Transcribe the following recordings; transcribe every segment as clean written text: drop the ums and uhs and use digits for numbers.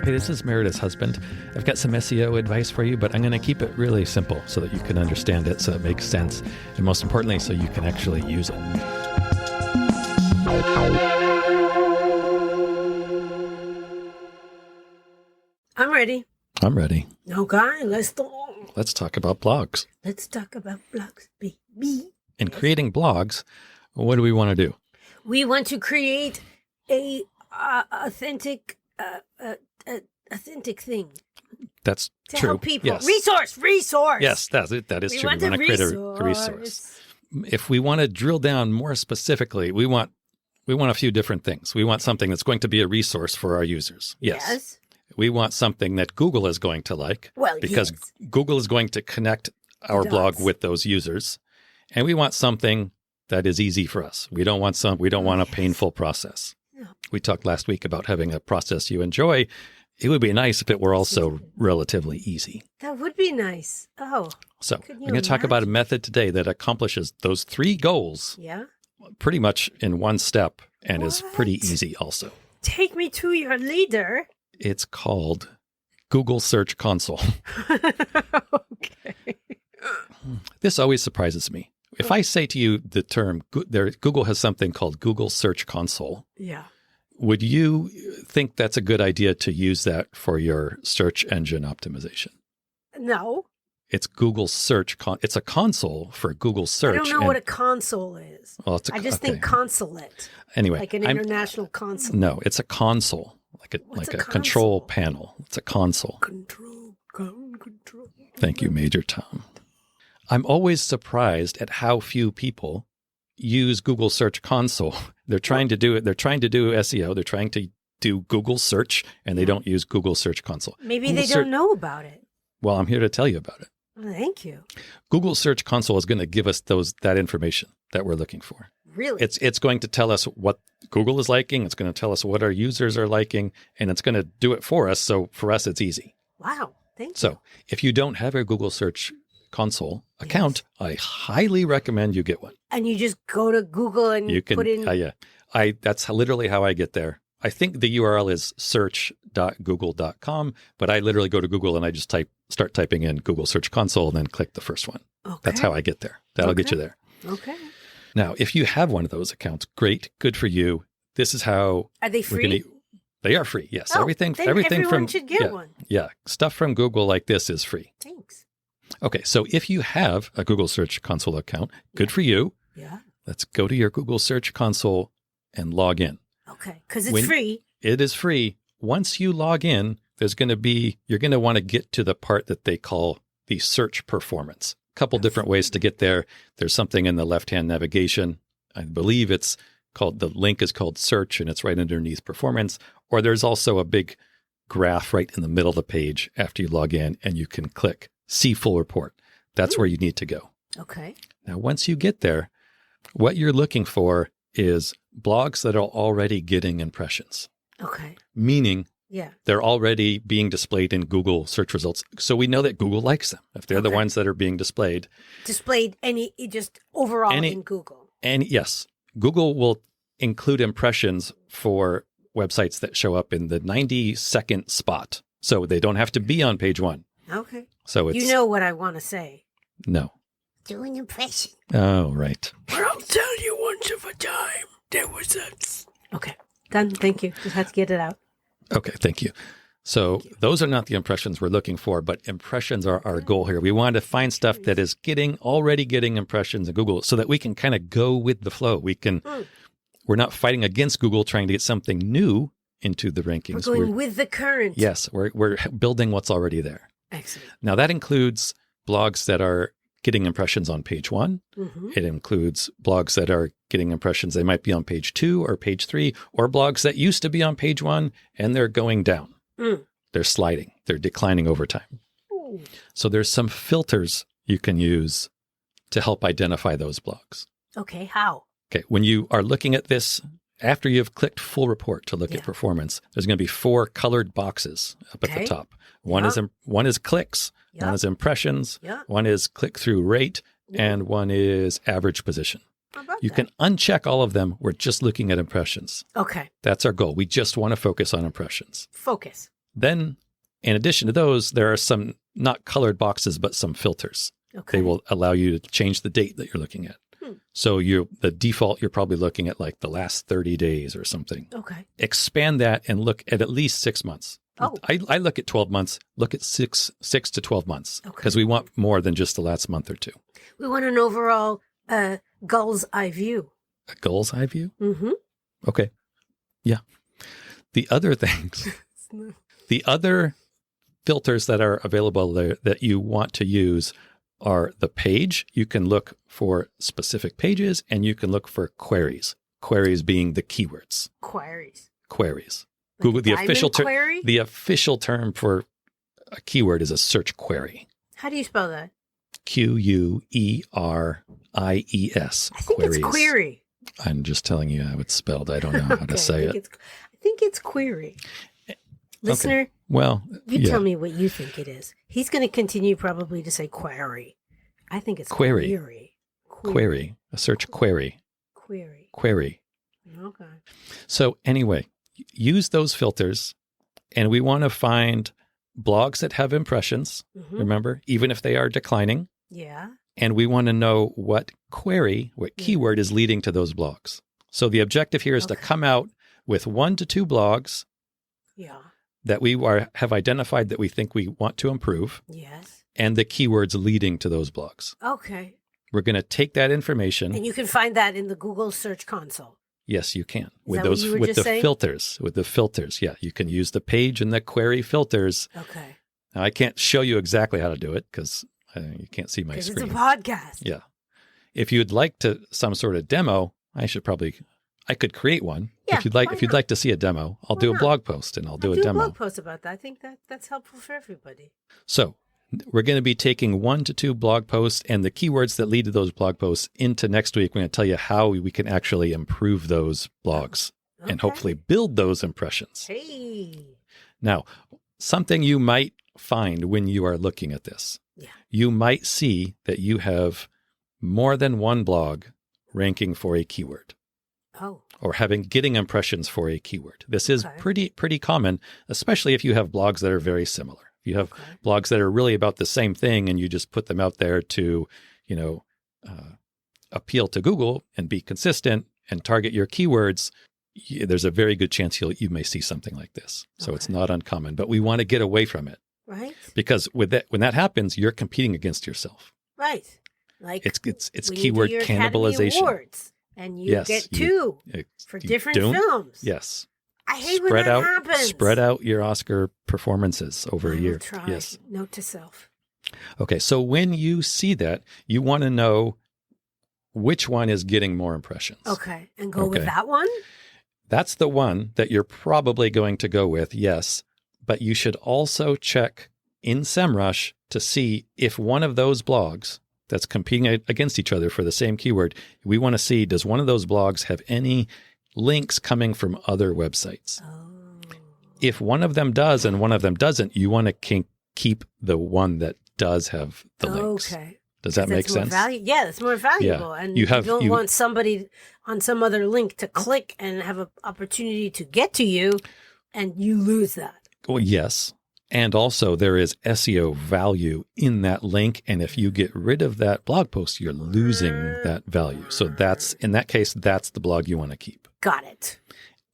Hey, this is Meredith's husband. I've got some SEO advice for you, but I'm going to keep it really simple so that you can understand it, so it makes sense, and most importantly, so you can actually use it. I'm ready. I'm ready. Okay, let's talk about blogs. Let's talk about blogs, baby. In creating blogs, what do we want to do? We want to create a authentic thing. That's to true. Help people. Yes. Resource. Yes, that is we true. Want we want to create a resource. If we want to drill down more specifically, we want a few different things. We want something that's going to be a resource for our users. Yes. We want something that Google is going to like. Well, because yes. Google is going to connect our blog with those users. And we want something that is easy for us. We don't want a painful process. No. We talked last week about having a process you enjoy. It would be nice if it were also relatively easy. That would be nice. Oh. So we're going to talk about a method today that accomplishes those three goals pretty much in one step and is pretty easy also. Take me to your leader. It's called Google Search Console. Okay. This always surprises me. If I say to you the term, Google has something called Google Search Console. Yeah. Would you think that's a good idea to use that for your search engine optimization? No. It's Google Search. It's a console for Google Search. I don't know what a console is. Well, I just think consulate. Anyway. Like an international console. No, it's a console. Like a control panel. It's a console. Control. Thank you, Major Tom. I'm always surprised at how few people use Google Search Console. They're trying to do it. They're trying to do SEO. They're trying to do Google Search, and they don't use Google Search Console. Maybe they don't know about it. Well, I'm here to tell you about it. Oh, thank you. Google Search Console is going to give us that information that we're looking for. Really? It's going to tell us what Google is liking. It's going to tell us what our users are liking, and it's going to do it for us. So for us, it's easy. Wow. Thank you. So if you don't have a Google Search Console account, I highly recommend you get one. And you just go to Google and put in... That's literally how I get there. I think the URL is search.google.com, but I literally go to Google and I just start typing in Google Search Console and then click the first one. Okay. That's how I get there. That'll get you there. Okay. Now, if you have one of those accounts, great, good for you. This is how... Are they free? They are free, yes. Oh, everything everyone from... should get one. Yeah, stuff from Google like this is free. Thanks. Okay, so if you have a Google Search Console account, good for you. Yeah. Let's go to your Google Search Console and log in. Okay, because it's free. It is free. Once you log in, you're going to want to get to the part that they call the search performance. A couple different ways to get there. There's something in the left-hand navigation. I believe the link is called search and it's right underneath performance. Or there's also a big graph right in the middle of the page after you log in and you can click see full report. That's where you need to go. Okay. Now, once you get there, what you're looking for is blogs that are already getting impressions. Okay. Meaning they're already being displayed in Google search results. So we know that Google likes them if they're the ones that are being displayed. Displayed just overall in Google. And yes, Google will include impressions for websites that show up in the 90-second spot. So they don't have to be on page one. Okay. So you know what I want to say. No. Do an impression. Oh, right. But I'll tell you once of a time there was a... Okay. Done. Thank you. Just had to get it out. Okay. Thank you. So those are not the impressions we're looking for, but impressions are our goal here. We want to find stuff that is already getting impressions in Google so that we can kind of go with the flow. We're not fighting against Google trying to get something new into the rankings. We're going with the current. Yes. We're building what's already there. Excellent. Now that includes blogs that are getting impressions on page one. Mm-hmm. It includes blogs that are getting impressions. They might be on page 2 or page 3, or blogs that used to be on page 1 and they're going down. They're sliding. They're declining over time. Ooh. So there's some filters you can use to help identify those blogs. Okay. How? Okay. When you are looking at this, after you've clicked full report to look at performance, there's going to be 4 colored boxes up at the top. One is clicks. One is impressions, one is click-through rate, and one is average position. You can uncheck all of them. We're just looking at impressions. Okay. That's our goal. We just want to focus on impressions. Focus. Then, in addition to those, there are some not colored boxes, but some filters. Okay. They will allow you to change the date that you're looking at. So the default, you're probably looking at like the last 30 days or something. Okay. Expand that and look at least 6 months. Oh. I look at 12 months, look at six to 12 months because we want more than just the last month or two. We want an overall gull's eye view. A gull's eye view? Mm-hmm. Okay. Yeah. The other things, the other filters that are available there that you want to use are the page. You can look for specific pages and you can look for queries. Queries being the keywords. Queries. Queries. Like Google the official term for a keyword is a search query. How do you spell that? Queries. I think it's query. I'm just telling you how it's spelled. I don't know how to say it. I think it's query. Listener, okay. Well, you tell me what you think it is. He's going to continue probably to say query. I think it's query. Query. A search query. Query. Okay. So anyway, use those filters, and we want to find blogs that have impressions, remember, even if they are declining. Yeah. And we want to know what keyword is leading to those blogs. So the objective here is to come out with 1 to 2 blogs that we have identified that we think we want to improve. Yes. And the keywords leading to those blogs. Okay. We're going to take that information. And you can find that in the Google Search Console. Yes, you can. With the filters. Yeah, you can use the page and the query filters. Okay. Now, I can't show you exactly how to do it because you can't see my screen. It's a podcast. Yeah. If you'd like some sort of demo, I could create one. Yeah, if you'd like to see a demo, I'll do a blog post and I'll do a demo. A blog post about that. I think that's helpful for everybody. So we're going to be taking 1 to 2 blog posts and the keywords that lead to those blog posts into next week. We're going to tell you how we can actually improve those blogs and hopefully build those impressions. Hey. Now, something you might find when you are looking at this, you might see that you have more than one blog ranking for a keyword. Oh. Or getting impressions for a keyword. This is pretty common, especially if you have blogs that are very similar. If you have blogs that are really about the same thing and you just put them out there to, appeal to Google and be consistent and target your keywords, there's a very good chance you may see something like this. So it's not uncommon, but we want to get away from it. Right. Because when that happens, you're competing against yourself. Right. Like it's keyword cannibalization. Awards, and you get 2 for different films. Yes. I hate when that happens. Spread out your Oscar performances over a year. Try. Yes. Note to self. Okay. So when you see that, you want to know which one is getting more impressions. Okay. And go with that one? That's the one that you're probably going to go with. Yes. But you should also check in SEMrush to see if one of those blogs that's competing against each other for the same keyword, we want to see, does one of those blogs have any links coming from other websites? Oh. If one of them does and one of them doesn't, you want to keep the one that does have the links. Okay. Does that make sense? It's more valuable. Yeah. And you don't want somebody on some other link to click and have an opportunity to get to you, and you lose that. Well, yes. And also there is SEO value in that link. And if you get rid of that blog post, you're losing that value. So in that case, that's the blog you want to keep. Got it.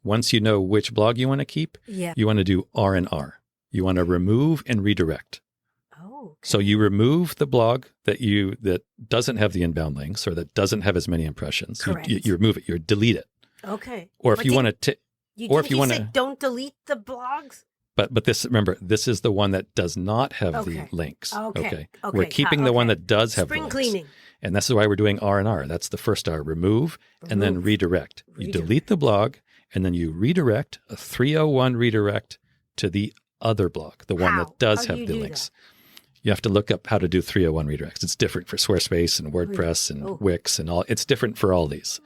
Once you know which blog you want to keep, you want to do R&R. You want to remove and redirect. Oh. Okay. So you remove the blog that doesn't have the inbound links or that doesn't have as many impressions. Correct. You remove it. You delete it. Okay. Or if you want to, don't delete the blogs. But this is the one that does not have the links. Okay. We're keeping the one that does have the links. Spring cleaning. And this is why we're doing R&R. That's the first R, remove, and then redirect. You delete the blog, and then you redirect, a 301 redirect to the other blog, the one that does have the links. You have to look up how to do 301 redirects. It's different for Squarespace and WordPress and Wix and all. It's different for all these.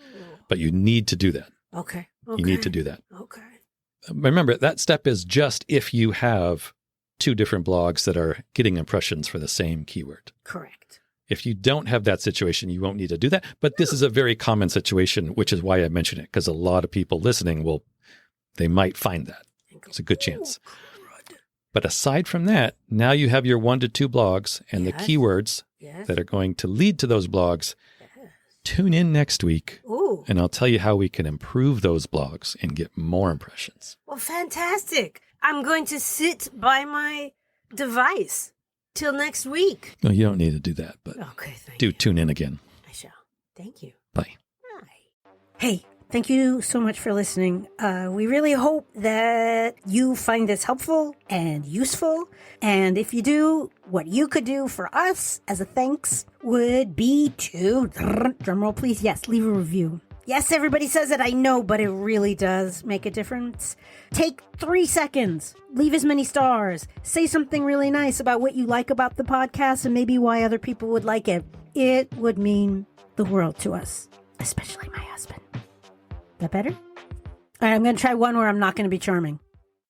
But you need to do that. Okay. You need to do that. Okay. Remember, that step is just if you have 2 different blogs that are getting impressions for the same keyword. Correct. If you don't have that situation, you won't need to do that. But this is a very common situation, which is why I mention it, because a lot of people listening they might find that. It's a good chance. But aside from that, now you have your 1 to 2 blogs and the Yes. keywords Yes. that are going to lead to those blogs. Yes. Tune in next week, Ooh. and I'll tell you how we can improve those blogs and get more impressions. Well, fantastic. I'm going to sit by my device till next week. No, you don't need to do that, but Okay, thank do you. tune in again. I shall. Thank you. Bye. Hi. Hey, thank you so much for listening. We really hope that you find this helpful and useful. And if you do, what you could do for us as a thanks would be to, drumroll please, yes, leave a review. Yes, everybody says it, I know, but it really does make a difference. Take 3 seconds, leave as many stars, say something really nice about what you like about the podcast and maybe why other people would like it. It would mean the world to us, especially my husband. That better? All right, I'm going to try one where I'm not going to be charming.